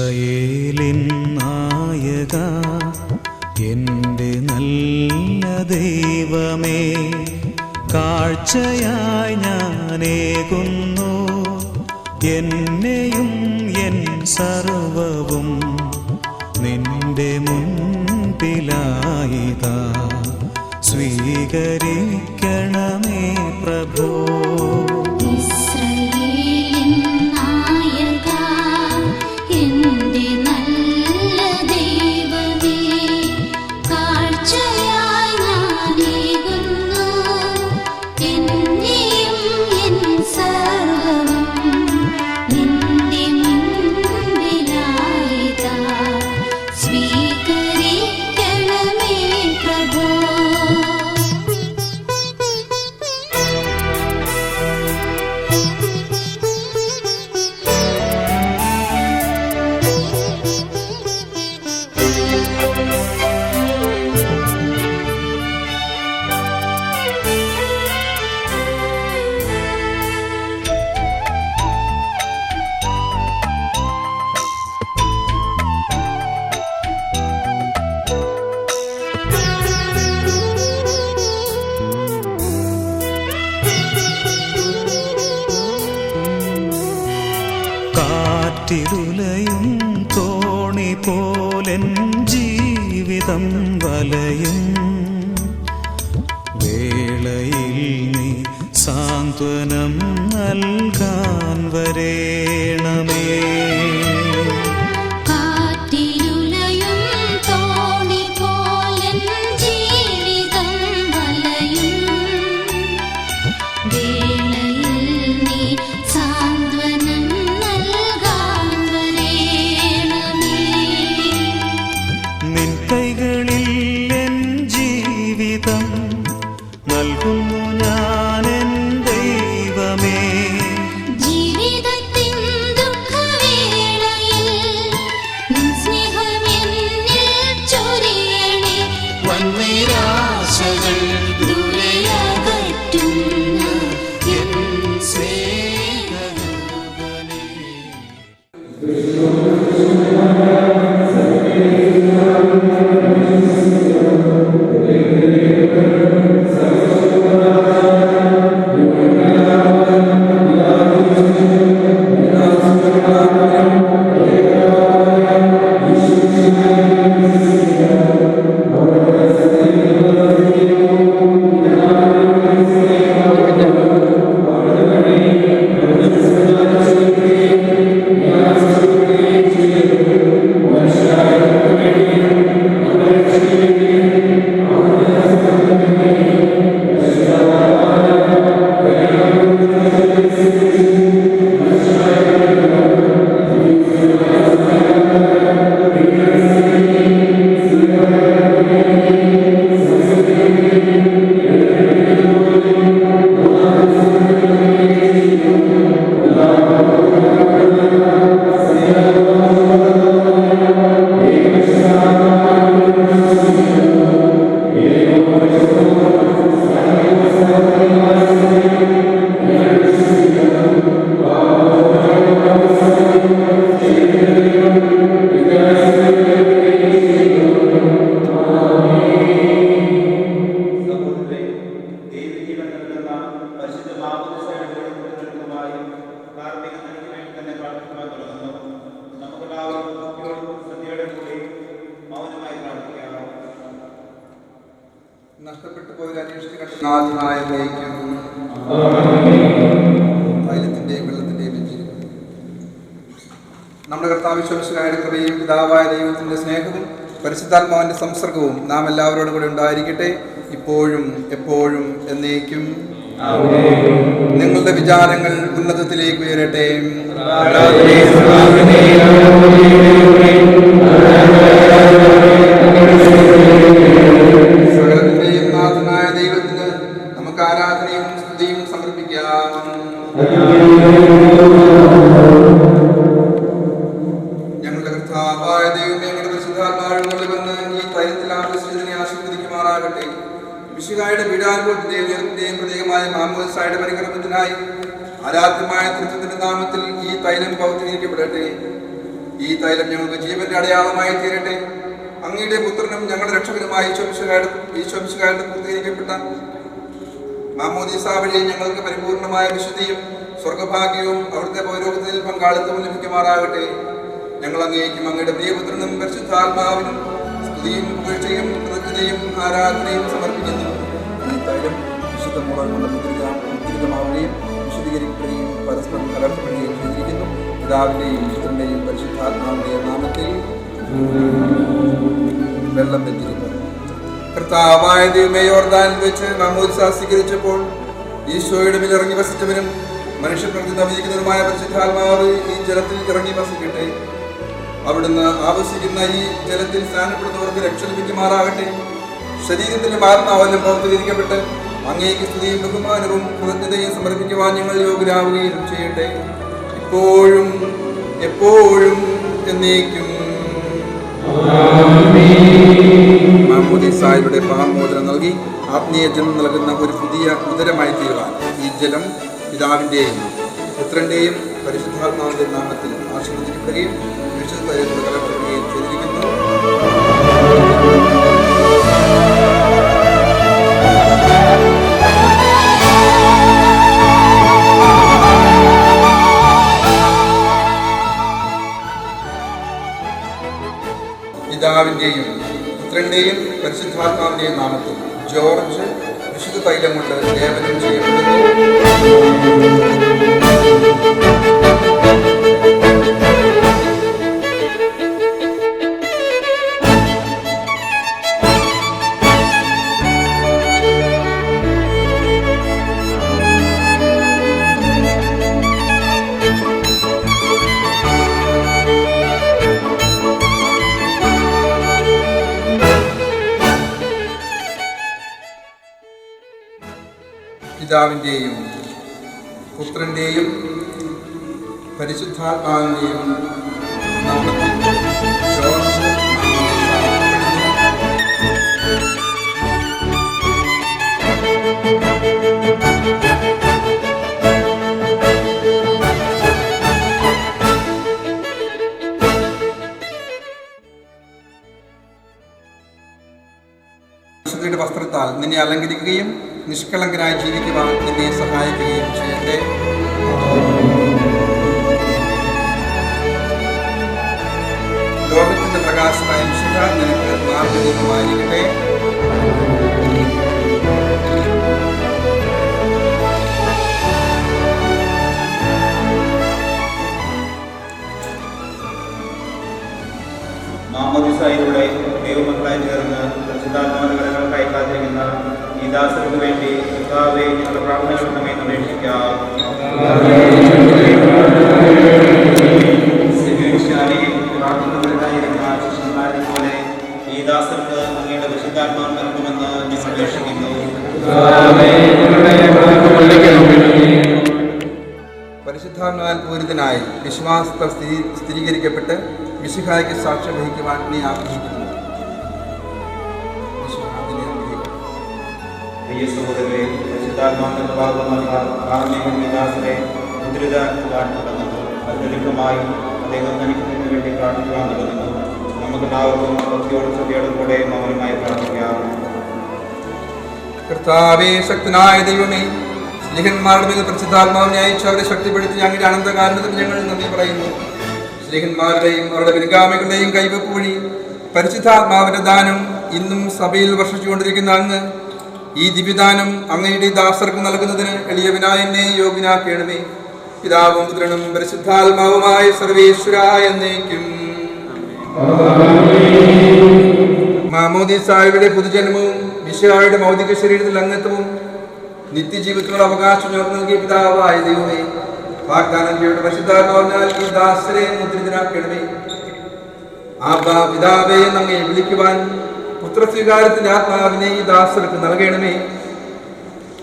ഇസ്രായേലിൻ നായക എൻ്റെ നല്ല ദൈവമേ, കാഴ്ചയായി ഞാനേകുന്നു എന്നെയും എൻ സർവവും നിന്റെ മുൻപിലായിതാ, സ്വീകരിക്കണമേ പ്രഭോ. കാറ്റിലുലയും തോണി പോലെൻ ജീവിതം വലയും വേളയിൽ നീ സാന്ത്വനം നൽകാൻ വരേണമേ. നൽകുന്നു ഞാൻ എൻ ദൈവമേ, ജീവിതത്തിൻ ദുഃഖവേളയിൽ നിൻ സ്നേഹം എന്നിൽ ചൊരിയണേ. വൻനിരാശകൾ ദൂരെയകറ്റുന്ന എൻ സ്നേഹരൂപനേ. നഷ്ടപ്പെട്ടു പോയവരെ അന്വേഷിച്ച് തൈലത്തിന്റെയും വെള്ളത്തിന്റെയും നമ്മുടെ കർത്താവ് വിശ്വസിച്ചവരുടെ കൃപയും പിതാവായ ദൈവത്തിന്റെ സ്നേഹവും പരിശുദ്ധാത്മാവിന്റെ സംസർഗവും നാം എല്ലാവരോടും കൂടെ ഉണ്ടായിരിക്കട്ടെ, ഇപ്പോഴും എപ്പോഴും എന്നേക്കും. നിങ്ങളുടെ വിചാരങ്ങൾ ഉന്നതത്തിലേക്ക് ഉയരട്ടെ. സകലത്തിന്റെയും നാഥനായ ദൈവത്തിന് നമുക്ക് ആരാധനയും സ്തുതിയും സമർപ്പിക്കാം. ഞങ്ങളുടെ കർത്താവായ ദൈവമേ, ഞങ്ങളുടെ പരിശുദ്ധാത്മാവിൽ വന്ന് ഈ തൈലത്തിൽ ആശ്വസിച്ചതിനെ ആശീർവദിക്കുമാറാകട്ടെ. മിശിഹായുടെ പീഡാനുഭവത്തിന്റെയും ഉയർപ്പിന്റെയും പ്രത്യേകമായ മാമോദിസായുടെ പരികർമ്മത്തിനായി ആരാധ്യമായ തൃത്വത്തിന്റെ നാമത്തിൽ ഈ തൈലം പൗത്രീകരിക്കപ്പെടട്ടെ. ഈ തൈലം ഞങ്ങൾക്ക് ജീവന്റെ അടയാളമായി തീരട്ടെ. അങ്ങയുടെ പുത്രനും ഞങ്ങളുടെ രക്ഷകനുമായ ഈശോമിശിഹായുടെ പൂർത്തീകരിക്കപ്പെട്ട മാമോദീസ വഴി ഞങ്ങൾക്ക് പരിപൂർണമായ വിശുദ്ധിയും സ്വർഗഭാഗ്യവും അവിടുത്തെ പൗരോഹിത്യത്തിൽ പങ്കാളിത്തവും ലഭിക്കുമാറാകട്ടെ. ഞങ്ങൾ അങ്ങേക്കും അങ്ങയുടെ പ്രിയപുത്രനും പരിശുദ്ധാത്മാവിനും സ്തുതിയും പുകഴ്ചയും കൃതജ്ഞതയും ആരാധനയും സമർപ്പിക്കുന്നു. ഈ തൈലം വിശുദ്ധ മൂലം കൊണ്ട് മുദ്രിതമാവുകയും വിശുദ്ധീകരിക്കുകയും പരസ്പരം കലർത്തപ്പെടുകയും ചെയ്തിരിക്കുന്നു. പിതാവിന്റെയും പുത്രന്റെയും പരിശുദ്ധാത്മാവിന്റെയും നാമത്തിൽ. വെള്ളം വെച്ചിരിക്കുന്നു. കർത്താവായ ദൈവമേ, യോർദാനിൽ വെച്ച് മാമോദിസ സ്വീകരിച്ചപ്പോൾ ഈശോയുടെ മേൽ ഇറങ്ങി വസിച്ചവനും മനുഷ്യപ്രകൃതി നവീകരിക്കുന്നതുമായ പരിശുദ്ധാത്മാവ് ഈ ജലത്തിൽ ഇറങ്ങി വസിക്കട്ടെ. അവിടുന്ന് ആവശ്യിക്കുന്ന ഈ ജലത്തിൽ സ്നാനപ്പെടുന്നവർക്ക് രക്ഷ ലഭിക്കുമാറാകട്ടെ. ശരീരത്തിലും ആത്മാവിലും പ്രവർത്തികരിക്കപ്പെട്ട് അങ്ങേക്ക് സ്തുതിയും ബഹുമാനവും കൃതജ്ഞതയും സമർപ്പിക്കുവാൻ ഞങ്ങൾ യോഗ്യരാവുകയും ചെയ്യട്ടെ, ഇപ്പോഴും എപ്പോഴും എന്നേക്കും. മാമോദീസായുടെ പാപമോചനം നൽകി ആത്മീയ ജലം നൽകുന്ന ഒരു പുതിയ ഉദരമായി തീരുവാൻ ഈ ജലം പിതാവിൻ്റെയും പുത്രൻ്റെയും പരിശുദ്ധാത്മാവിൻ്റെ നാമത്തിൽ ആശീർവദിക്കപ്പെടുകയും വിശുദ്ധ കലർത്തുകയും ചെയ്തിരിക്കുന്നു. പിതാവിൻ്റെയും പുത്രൻ്റെയും പരിശുദ്ധാത്മാവിൻ്റെയും നാമത്തിൽ ജോർജ് വിശുദ്ധ തൈലം കൊണ്ട് ലേപനം ചെയ്യപ്പെടുന്നു. പിതാവിൻ്റെയും പുത്രൻ്റെയും പരിശുദ്ധാത്മാവിൻ്റെയും നാമത്തിൽ ജോർജ് വിശുദ്ധിയുടെ വസ്ത്രത്താൽ നിന്നെ അലങ്കരിക്കുകയും നിഷ്കളങ്കരായി ജീവിക്കുവാൻ നിന്നെ സഹായിക്കുകയും ചെയ്യട്ടെ. ലോകത്തിന്റെ പ്രകാശമായ മിശിഹ നിനക്ക് മാർഗ്ഗദീപമായിരിക്കട്ടെ. മാമോദിസയിലൂടെ ദൈവമക്കളായി ചേർന്ന് പരിശുദ്ധാത്മാവിനെ കാത്തിരിക്കുന്ന ഈ ദാസർക്ക് വേണ്ടി കർത്താവേ, ഞങ്ങളുടെ പ്രാർത്ഥനകളെ അപേക്ഷിക്കാം. പ്രാർത്ഥനകളിലായിരുന്ന ശിഷ്യന്മാരെ പോലെ ഈ ദാസർക്ക് അങ്ങയുടെ പരിശുദ്ധാത്മാവ് നൽകുമെന്ന് ഞങ്ങൾ അപേക്ഷിക്കുന്നു. പരിശുദ്ധാത്മാവിൽ പൂരിതനായി വിശ്വാസത്തെ സ്ഥിരീകരിക്കപ്പെട്ട് മിശിഹായ്ക്ക് സാക്ഷ്യം വഹിക്കുവാൻ നീ ആഗ്രഹിക്കുന്നു. പ്രിയ സഹോദരരെ, പരിശുദ്ധാത്മാവിന്റെ ഭാഗമായ ദാസരെ മുദ്രിതമാക്കുവാൻ തുടങ്ങുന്നു. അതിലധികമായി അദ്ദേഹം നയിക്കുന്നതിന് വേണ്ടി പ്രാർത്ഥിക്കുവാൻ തുടങ്ങുന്നു. നമുക്കെല്ലാവർക്കും ഭക്തിയോടും ശ്രദ്ധയോടും കൂടെ മൗനമായി പ്രാർത്ഥിക്കാം. കർത്താവേ, ശക്തനായ ദൈവമേ, സ്നേഹന്മാരുടെ മേൽ പരിശുദ്ധാത്മാവിനെ അയച്ച് അവരെ ശക്തിപ്പെടുത്തി അങ്ങയുടെ അനന്തകാരണത്തിന് ഞങ്ങൾ നന്ദി പറയുന്നു. സ്നേഹന്മാരുടെയും അവരുടെ പിൻഗാമികളുടെയും കൈവെപ്പ് വഴി പരിശുദ്ധാത്മാവിന്റെ ദാനം ഇന്നും സഭയിൽ വർഷിച്ചുകൊണ്ടിരിക്കുന്ന അങ്ങ് ഈ ദിവ്യദാനം അങ്ങയുടെ ദാസർക്ക് നൽകുന്നതിന് എളിയവനായ എന്നെ യോഗ്യനാക്കണമേ. പിതാവും പുത്രനും പരിശുദ്ധാത്മാവുമായ സർവേശ്വരായ എന്നേക്കും. മാമോദീസായുടെ പുതുജന്മവും മിശിഹായുടെ ഭൗതിക ശരീരത്തിൽ അംഗത്വവും നിത്യജീവിതത്തിനുള്ള അവകാശം ഞങ്ങൾക്ക് നൽകിയ പിതാവായ ദൈവമേ, വാഗ്ദാനം ചെയ്യയുടെ പരിശുദ്ധാത്മാവിനാൽ ഈ ദാസരെ മുദ്രിതനാക്കണമേ. ആബാ പിതാവേ നമ്മെ വിളിക്കുവാൻ പുത്രസ്വീകാരത്തിന്റെ ആത്മാവിനെ ഈ ദാസർക്ക് നൽകണമേ.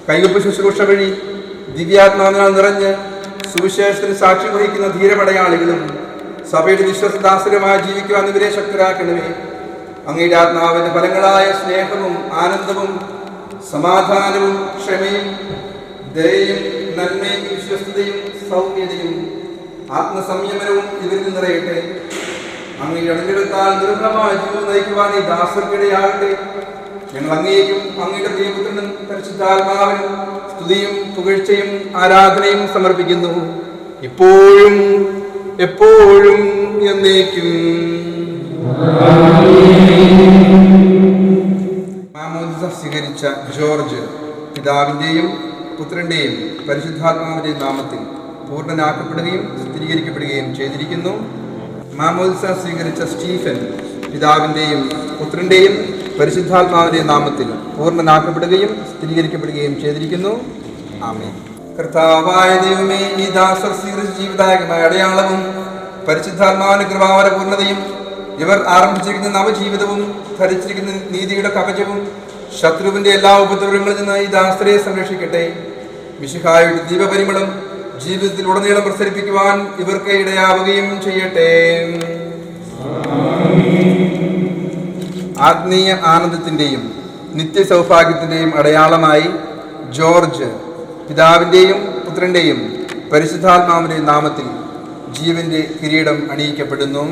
കൈവപ്പ് ശുശ്രൂഷ വഴി ദിവ്യാത്മാവിനാൽ നിറഞ്ഞ് സുവിശേഷത്തിന് സാക്ഷ്യം വഹിക്കുന്ന ധീരപടയാളികളും സഭയുടെ വിശ്വസദാസരുമായി ജീവിക്കുവാൻ ഇവരെ ശക്തരാക്കണമേ. അങ്ങയുടെ ആത്മാവിന്റെ ഫലങ്ങളായ സ്നേഹവും ആനന്ദവും സമാധാനവും ക്ഷമയും ദയയും നന്മയും വിശ്വസ്തയും സൗമ്യതയും ആത്മസംയമനവും ഇവരിൽ നിറയട്ടെ. അങ്ങ് ഇടഞ്ഞെടുത്താൽ നിർമ്മലമായ ജീവിതം നയിക്കുവാൻ ഈ ദാസർക്കിടയാകട്ടെ. ഞങ്ങൾ അങ്ങേക്കും അങ്ങയുടെ പ്രിയപുത്രനും പരിശുദ്ധാത്മാവിനും സ്തുതിയും പുകഴ്ചയും ആരാധനയും സമർപ്പിക്കുന്നു, ഇപ്പോഴും എപ്പോഴും എന്നേക്കും. മാമോദിസ സ്വീകരിച്ച ജോർജ് പിതാവിൻ്റെയും പുത്രൻ്റെയും പരിശുദ്ധാത്മാവിൻ്റെയും നാമത്തിൽ പൂർണ്ണനാക്കപ്പെടുകയും സ്ഥിരീകരിക്കപ്പെടുകയും ചെയ്തിരിക്കുന്നു. മാമോദിസ സ്വീകരിച്ച സ്റ്റീഫൻ പിതാവിൻ്റെയും പുത്രൻ്റെയും പരിശുദ്ധാത്മാവിൻ്റെയും നാമത്തിൽ പൂർണ്ണനാക്കപ്പെടുകയും സ്ഥിരീകരിക്കപ്പെടുകയും ചെയ്തിരിക്കുന്നു. ആമേൻ. കർത്താവായ ദൈവമേ, ഈ ദാസർ സ്വീകരിച്ച ജീവിതായകമായ അടയാളവും പരിശുദ്ധാത്മാവിന്റെ കൃപാവര പൂർണ്ണതയും ഇവർ ആരംഭിച്ചിരിക്കുന്ന നവജീവിതവും ധരിച്ചിരിക്കുന്ന നീതിയുടെ കവചവും ശത്രുവിന്റെ എല്ലാ ഉപദ്രവങ്ങളിൽ നിന്ന് ഈ ദാസരെ സംരക്ഷിക്കട്ടെ. മിശിഹായുടെ ദീപപരിമളം ജീവിതത്തിൽ ഉടനീളം പ്രസരിപ്പിക്കുവാൻ ഇവർക്ക് ഇടയാവുകയും ചെയ്യട്ടെ. ആത്മീയ ആനന്ദത്തിന്റെയും നിത്യസൗഭാഗ്യത്തിന്റെയും അടയാളമായി ജോർജ് പിതാവിൻ്റെയും പുത്രൻ്റെയും പരിശുദ്ധാത്മാവിൻ്റെയും നാമത്തിൽ ജീവന്റെ കിരീടം അണിയിക്കപ്പെടുന്നു.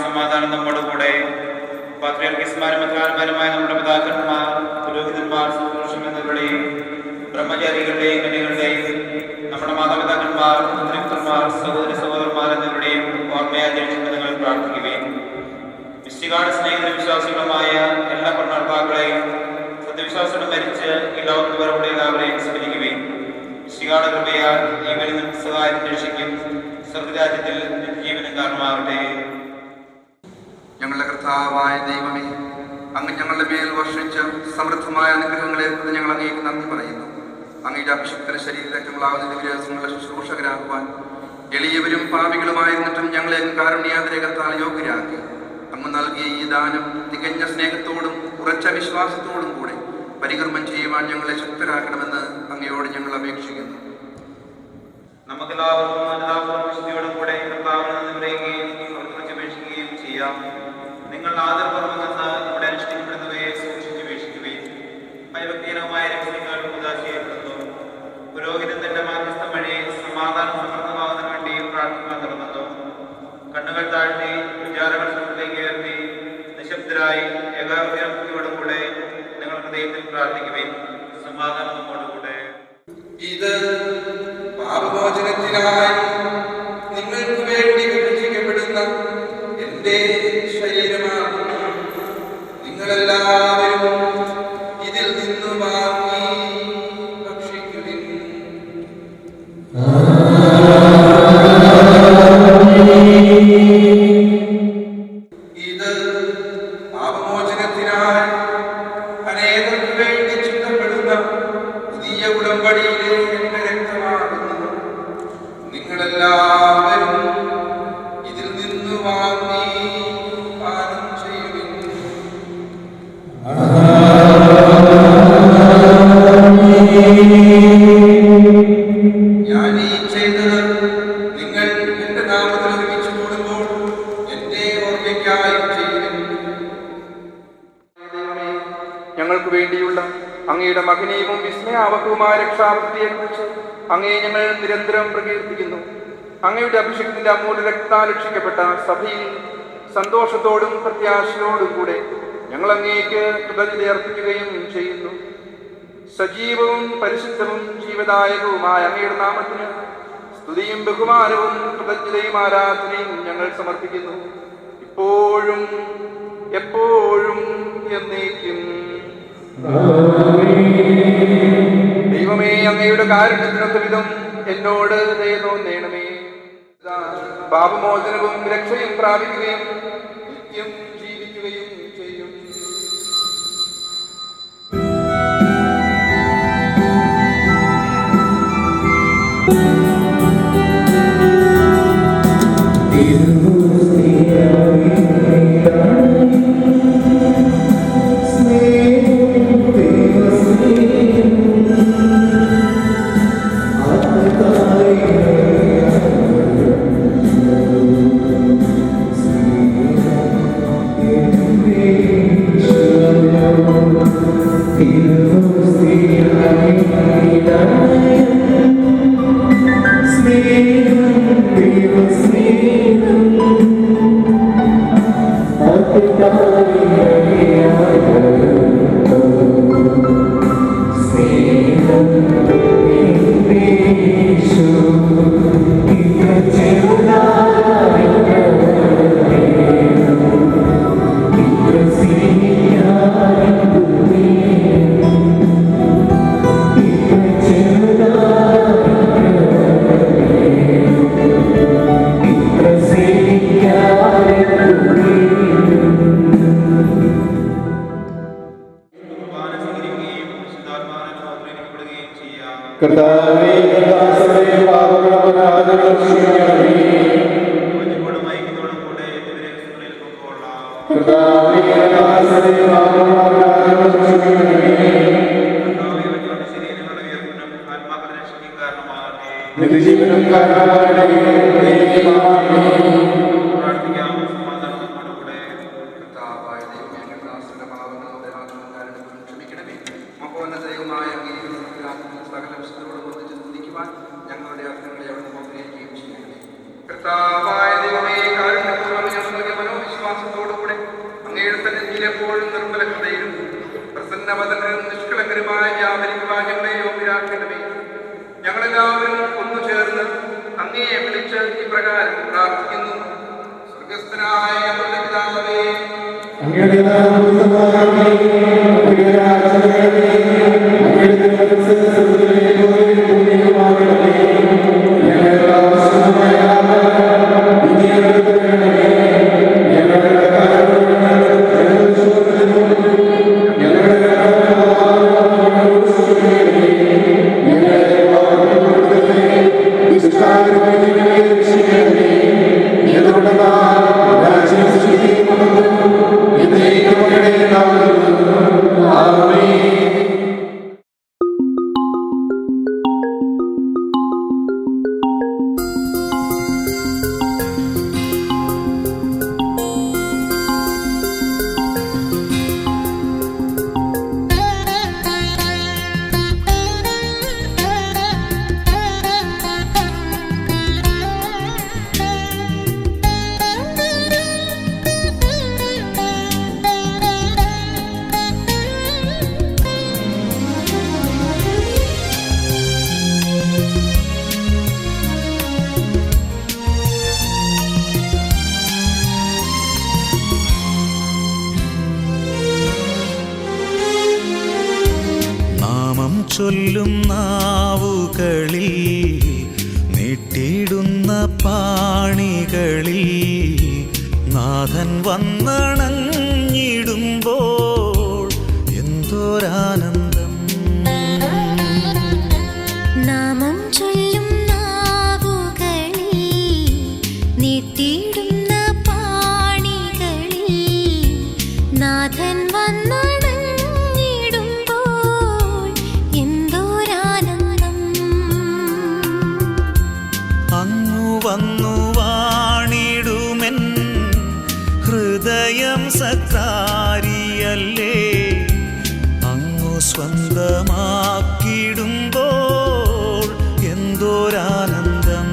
സമാധാനം നമ്മുടെ കൂടെ. പാത്രിയാർക്കീസ്മാരും മെത്രാന്മാരുമായ നമ്മുടെ പിതാക്കന്മാർ, പുരോഹിതന്മാർ, സന്തോഷം എന്നിവരുടെയും ബ്രഹ്മചാരികളുടെയും കന്യകളുടെയും നമ്മുടെ മാതാപിതാക്കന്മാർ, പുത്രന്മാർ, സഹോദരി സഹോദരന്മാർ എന്നിവരുടെയും ഓർമ്മയാചരിച്ചിട്ട് നിങ്ങൾ പ്രാർത്ഥിക്കുകയും മിശിഹായുടെ സ്നേഹിത വിശ്വാസികളുമായ എല്ലാ ഭരണകർത്താക്കളെയും സത്യവിശ്വാസികളും മരിച്ച് ഈ ലോകത്ത് വരവിടെ എല്ലാവരെയും സ്മരിക്കുകയും മിശിഹായുടെ കൃപയാൽ ഈ വരുന്ന സഹായത്തിന് രക്ഷിക്കും സ്വർഗരാജ്യത്തിൽ ജീവനും കാരണമാകട്ടെ. ഞങ്ങളുടെ കർത്താവായ ദൈവമേ, അങ്ങ് ഞങ്ങളുടെ മേൽ വർഷിച്ച സമൃദ്ധമായ അനുഗ്രഹങ്ങളെ ഞങ്ങൾ അങ്ങേക്ക് നന്ദി പറയുന്നു. അങ്ങയുടെ അഭിഷിക്തന്റെ ശരീരങ്ങളാവുന്ന ദിവസങ്ങളുടെ ശുശ്രൂഷകരാകുവാൻ എളിയവരും പാപികളുമായിരുന്നിട്ടും ഞങ്ങളെ കാരുണ്യാതിരകത്താൽ യോഗ്യരാക്കി. അങ്ങ് നൽകിയ ഈ ദാനം തികഞ്ഞ സ്നേഹത്തോടും ഉറച്ച വിശ്വാസത്തോടും കൂടെ പരികർമ്മം ചെയ്യുവാൻ ഞങ്ങളെ ശക്തരാക്കണമെന്ന് അങ്ങയോട് ഞങ്ങൾ അപേക്ഷിക്കുന്നു. നമുക്കെല്ലാവർക്കും വിശുദ്ധിയോടും കൂടെ കർത്താവിനെയും അപേക്ഷിക്കുകയും ചെയ്യാം. നിങ്ങൾ ആദരപൂർവ്വം നിന്ന് ഇവിടെ അനുഷ്ഠിക്കപ്പെടുന്നവയെ സൂക്ഷിച്ചുപേക്ഷിക്കുകയും ഭയഭക്തിഹീനമായ രഹസ്യങ്ങൾ ഉദാശീലപ്പെടുന്നു. പുരോഹിതൻ തന്റെ മാധ്യസ്ഥം വഴി സമാധാനം സമൃദ്ധമാകുന്നതിന് വേണ്ടി പ്രാർത്ഥിക്കാൻ തുടങ്ങുന്നു. കണ്ണുകൾ താഴ്ത്തി വിചാരങ്ങൾ സ്വത്തിലേക്ക് ഉയർത്തി നിശബ്ദരായി ഏകാഗ്രതയോടും കൂടെ നിങ്ങൾ ഹൃദയത്തിൽ പ്രാർത്ഥിക്കുകയും സമാധാനം നമ്മോടുകൂടെ. ഇത് പാപമോചനത്തിനായി നിങ്ങൾക്ക് വേണ്ടി വിഭജിക്കപ്പെടുന്ന എന്റെ ശരീരമാകുന്നു. നിങ്ങളെല്ലാവരും ഇതിൽ നിന്ന് വാങ്ങി ഭക്ഷിക്കുവിൻ. ഇത് പാപമോചനത്തിനായി അനേകർക്ക് വേണ്ടി ചിന്തപ്പെടുന്ന പുതിയ ഉടമ്പടിയിലെ എന്റെ രക്തമാകുന്നു. നിങ്ങളെല്ലാവരും ഇതിൽ നിന്ന് വാങ്ങി പാനം ചെയ്യുവിൻ. ഞാൻ ഈ ചെയ്തത് നിങ്ങൾ എന്റെ നാമത്തിൽ ഒരുമിച്ച് കൂടുമ്പോൾ എന്റെ ഓർമ്മയ്ക്കായി ചെയ്യുവിൻ. ഞങ്ങൾക്ക് വേണ്ടിയുള്ള അങ്ങയുടെ മഹനീയവും വിസ്മയാവഹവുമായ രക്ഷാപ്രതിയെക്കുറിച്ച് അങ്ങയെ ഞങ്ങൾ നിരന്തരം പ്രകീർത്തിക്കുന്നു. അങ്ങയുടെ അഭിഷേകത്തിന്റെ അമൂല്യ രക്തത്താൽ രക്ഷിക്കപ്പെട്ട സഭയിൽ സന്തോഷത്തോടും പ്രത്യാശയോടും കൂടെ ഞങ്ങൾ അങ്ങേക്ക് കൃതജ്ഞത അർപ്പിക്കുകയും ചെയ്യുന്നു. സജീവവും പരിശുദ്ധവും ജീവദായകവുമായ അങ്ങയുടെ നാമത്തിന് സ്തുതിയും ബഹുമാനവും കൃതജ്ഞതയും ആരാധനയും ഞങ്ങൾ സമർപ്പിക്കുന്നു, ഇപ്പോഴും എപ്പോഴും എന്നേക്കും. ദൈവമേ, അങ്ങയുടെ കാരുണ്യത്തിനൊത്ത വിധം എന്നോട് ദയ തോന്നണമേ. പാപമോചനവും രക്ഷയും പ്രാപിക്കുകയും നിത്യം ജീവിക്കുകയും ചെയ്യും. മനോവിശ്വാസത്തോടുകൂടെ അങ്ങയുടെ സന്നിധിയിൽ എപ്പോഴും നിർമ്മല ഹൃദയരും പ്രസന്നവദനരും നിഷ്കളങ്കരുമായി വ്യാപരിക്കുവാൻ ഞങ്ങളെ യോഗ്യരാക്കണമേ. ഞങ്ങളെല്ലാവരും ഒന്നു ചേർന്ന് അങ്ങയെ വിളിച്ച് ഇപ്രകാരം പ്രാർത്ഥിക്കുന്നു. സ്വർഗസ്ഥനായ ഞങ്ങളുടെ പിതാവേ, ചൊല്ലും നാവുകളിൽ നീട്ടിയിടുന്ന പാണികളിൽ നാഥൻ വന്നണഞ്ഞിടുമ്പോൾ എന്തോരാനന്ദം. നാമം ചൊല്ലും നാവുകളിൽ നീട്ടിയിടുന്ന പാണികളിൽ നാഥൻ വന്നു വാണിടുമെൻ ഹൃദയം സക്രാരിയല്ലേ, അങ്ങു സ്വന്തമാക്കിടുമ്പോൾ എന്തോരാനന്ദം.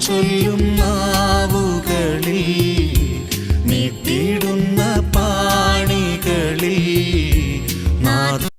ചൊല്ലും നാവുകളിൽ